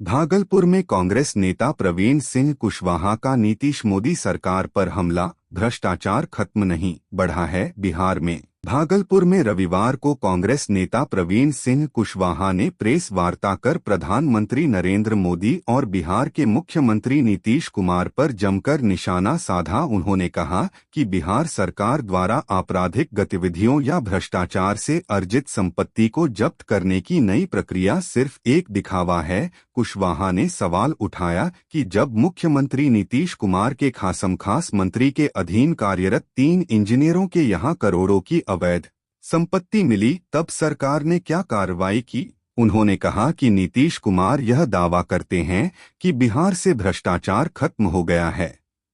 भागलपुर में कांग्रेस नेता प्रवीण सिंह कुशवाहा का नीतीश मोदी सरकार पर हमला, भ्रष्टाचार खत्म नहीं, बढ़ा है बिहार में। भागलपुर में रविवार को कांग्रेस नेता प्रवीण सिंह कुशवाहा ने प्रेस वार्ता कर प्रधानमंत्री नरेंद्र मोदी और बिहार के मुख्यमंत्री नीतीश कुमार पर जमकर निशाना साधा। उन्होंने कहा कि बिहार सरकार द्वारा आपराधिक गतिविधियों या भ्रष्टाचार से अर्जित संपत्ति को जब्त करने की नई प्रक्रिया सिर्फ एक दिखावा है। कुशवाहा ने सवाल उठाया कि जब मुख्यमंत्री नीतीश कुमार के खासमखास मंत्री के अधीन कार्यरत 3 इंजीनियरों के यहां करोड़ों की अवैध संपत्ति मिली, तब सरकार ने क्या कार्रवाई की। उन्होंने कहा कि नीतीश कुमार यह दावा करते हैं कि बिहार से भ्रष्टाचार खत्म हो गया है,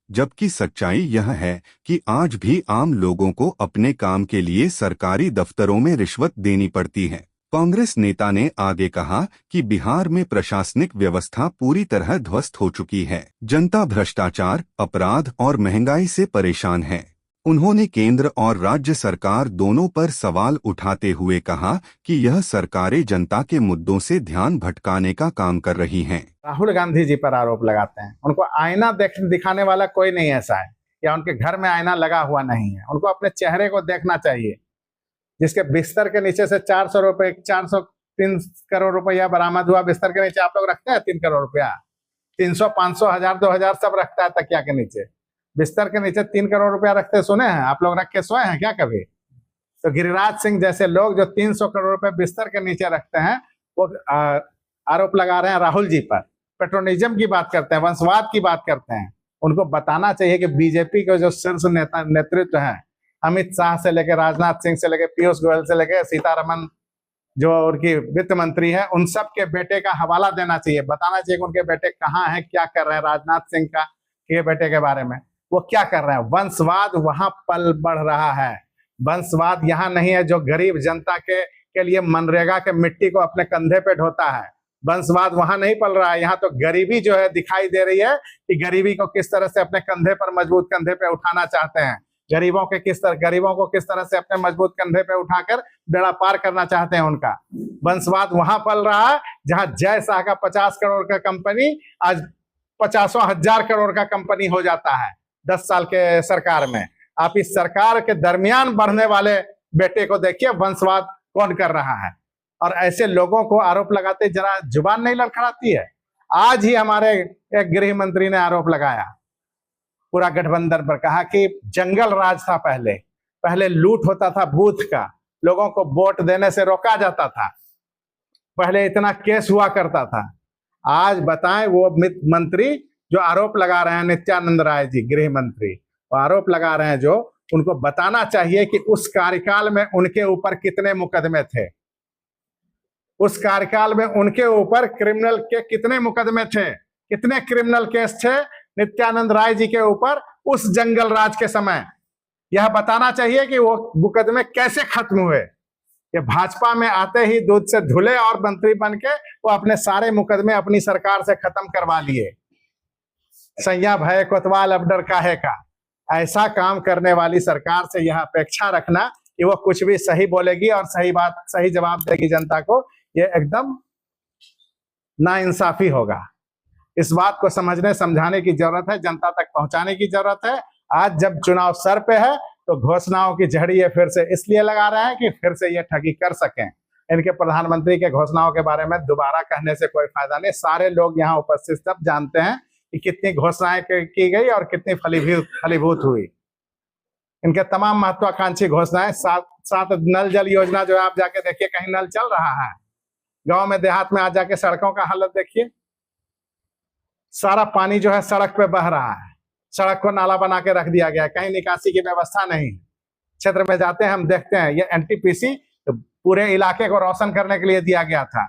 जबकि सच्चाई यह है कि आज भी आम लोगों को अपने काम के लिए सरकारी दफ्तरों में रिश्वत देनी पड़ती है। कांग्रेस नेता ने आगे कहा कि बिहार में प्रशासनिक व्यवस्था पूरी तरह ध्वस्त हो चुकी है। जनता भ्रष्टाचार, अपराध और महंगाई से परेशान है। उन्होंने केंद्र और राज्य सरकार दोनों पर सवाल उठाते हुए कहा कि यह सरकारें जनता के मुद्दों से ध्यान भटकाने का काम कर रही हैं। राहुल गांधी जी पर आरोप लगाते हैं। उनको आईना दिखाने वाला कोई नहीं ऐसा है, या उनके घर में आईना लगा हुआ नहीं है। उनको अपने चेहरे को देखना चाहिए। जिसके बिस्तर के नीचे से 3 करोड़ रुपया बरामद हुआ, बिस्तर के नीचे आप लोग रखते हैं 3 करोड़ रुपया, 300, 500, 1000, 2000 सब रखता है तकिया के नीचे। बिस्तर के नीचे 3 करोड़ रुपया रखते सुने हैं आप लोग? रख के सोए हैं क्या कभी? तो गिरिराज सिंह जैसे लोग जो 300 करोड़ रुपए बिस्तर के नीचे रखते हैं, वो आरोप लगा रहे हैं राहुल जी पर। पेट्रोनिज्म की बात करते हैं, वंशवाद की बात करते हैं। उनको बताना चाहिए कि बीजेपी के जो शीर्ष नेतृत्व है, अमित शाह से लेकर राजनाथ सिंह से लेकर पीयूष गोयल से लेकर सीतारमन जो उनकी वित्त मंत्री है, उन सब के बेटे का हवाला देना चाहिए। बताना चाहिए कि उनके बेटे कहाँ हैं, क्या कर रहे हैं। राजनाथ सिंह का के बेटे के बारे में वो क्या कर रहे हैं। वंशवाद वहां पल बढ़ रहा है। वंशवाद यहाँ नहीं है जो गरीब जनता के लिए मनरेगा के मिट्टी को अपने कंधे पे ढोता है। वंशवाद वहां नहीं पल रहा है। यहाँ तो गरीबी जो है दिखाई दे रही है कि गरीबी को किस तरह से अपने कंधे पर, मजबूत कंधे पे उठाना चाहते हैं। गरीबों को किस तरह से अपने मजबूत कंधे पे उठाकर बेड़ा पार करना चाहते हैं। उनका वंशवाद वहां पल रहा है जहां जय शाह का 50 करोड़ का कंपनी आज 50,000 करोड़ का कंपनी हो जाता है 10 साल के सरकार में। आप इस सरकार के दरमियान बढ़ने वाले बेटे को देखिए, वंशवाद कौन कर रहा है। और ऐसे लोगों को आरोप लगाते जरा जुबान नहीं लड़खड़ाती है। आज ही हमारे एक गृह मंत्री ने आरोप लगाया पूरा गठबंधन पर, कहा कि जंगल राज था। पहले लूट होता था बूथ का, लोगों को वोट देने से रोका जाता था, पहले इतना केस हुआ करता था। आज बताएं वो मंत्री जो आरोप लगा रहे हैं, नित्यानंद राय जी गृह मंत्री, वो आरोप लगा रहे हैं, जो उनको बताना चाहिए कि उस कार्यकाल में उनके ऊपर कितने मुकदमे थे। उस कार्यकाल में उनके ऊपर क्रिमिनल के कितने मुकदमे थे, कितने क्रिमिनल केस थे नित्यानंद राय जी के ऊपर उस जंगल राज के समय। यह बताना चाहिए कि वो मुकदमे कैसे खत्म हुए। ये भाजपा में आते ही दूध से धुले और मंत्री बन के वो अपने सारे मुकदमे अपनी सरकार से खत्म करवा लिए। सैया भय कोतवाल अब डर काहे का। ऐसा काम करने वाली सरकार से यह अपेक्षा रखना कि वो कुछ भी सही बोलेगी और सही जवाब देगी जनता को, ये एकदम नाइंसाफी होगा। इस बात को समझने समझाने की जरूरत है, जनता तक पहुंचाने की जरूरत है। आज जब चुनाव सर पे है तो घोषणाओं की झड़ी ये फिर से इसलिए लगा रहे हैं कि फिर से ये ठगी कर सकें। इनके प्रधानमंत्री के घोषणाओं के बारे में दोबारा कहने से कोई फायदा नहीं। सारे लोग यहाँ उपस्थित सब जानते हैं कि कितनी घोषणाएं की गई और कितनी फलीभूत हुई। इनके तमाम महत्वाकांक्षी घोषणाएं, सात नल जल योजना जो है, आप जाके देखिए कहीं नल चल रहा है। गांव में देहात में आज जाके सड़कों का हालत देखिए, सारा पानी जो है सड़क पे बह रहा है। सड़क को नाला बना के रख दिया गया है, कहीं निकासी की व्यवस्था नहीं। क्षेत्र में जाते हैं हम देखते हैं, ये एनटीपीसी पूरे इलाके को रोशन करने के लिए दिया गया था।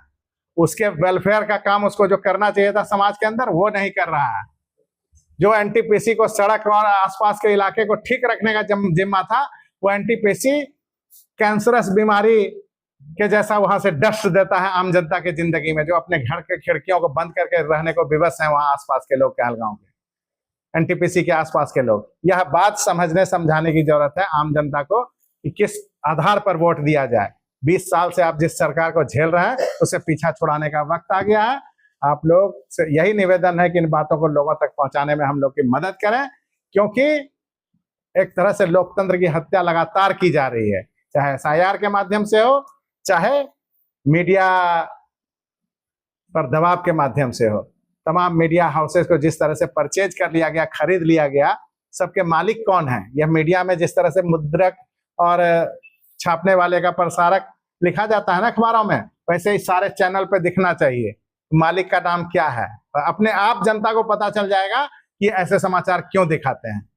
उसके वेलफेयर का काम उसको जो करना चाहिए था समाज के अंदर, वो नहीं कर रहा है। जो एनटीपीसी को सड़क और आसपास के इलाके को ठीक रखने का जिम्मा था, वो एनटीपीसी कैंसरस बीमारी के जैसा वहां से डस्ट देता है आम जनता के जिंदगी में, जो अपने घर के खिड़कियों को बंद करके रहने को विवश हैं वहां आसपास के लोग, कहलगांव के एनटीपीसी के आसपास के लोग। यह बात समझने समझाने की जरूरत है आम जनता को कि किस आधार पर वोट दिया जाए। 20 साल से आप जिस सरकार को झेल रहे हैं उसे पीछा छुड़ाने का वक्त आ गया है। आप लोग से यही निवेदन है कि इन बातों को लोगों तक पहुंचाने में हम लोग की मदद करें, क्योंकि एक तरह से लोकतंत्र की हत्या लगातार की जा रही है, चाहे एसआईआर के माध्यम से हो, चाहे मीडिया पर दबाव के माध्यम से हो। तमाम मीडिया हाउसेस को जिस तरह से परचेज कर लिया गया, खरीद लिया गया, सबके मालिक कौन है? यह मीडिया में जिस तरह से मुद्रक और छापने वाले का प्रसारक लिखा जाता है ना अखबारों में, वैसे ही सारे चैनल पे दिखना चाहिए मालिक का नाम क्या है। अपने आप जनता को पता चल जाएगा कि ऐसे समाचार क्यों दिखाते हैं।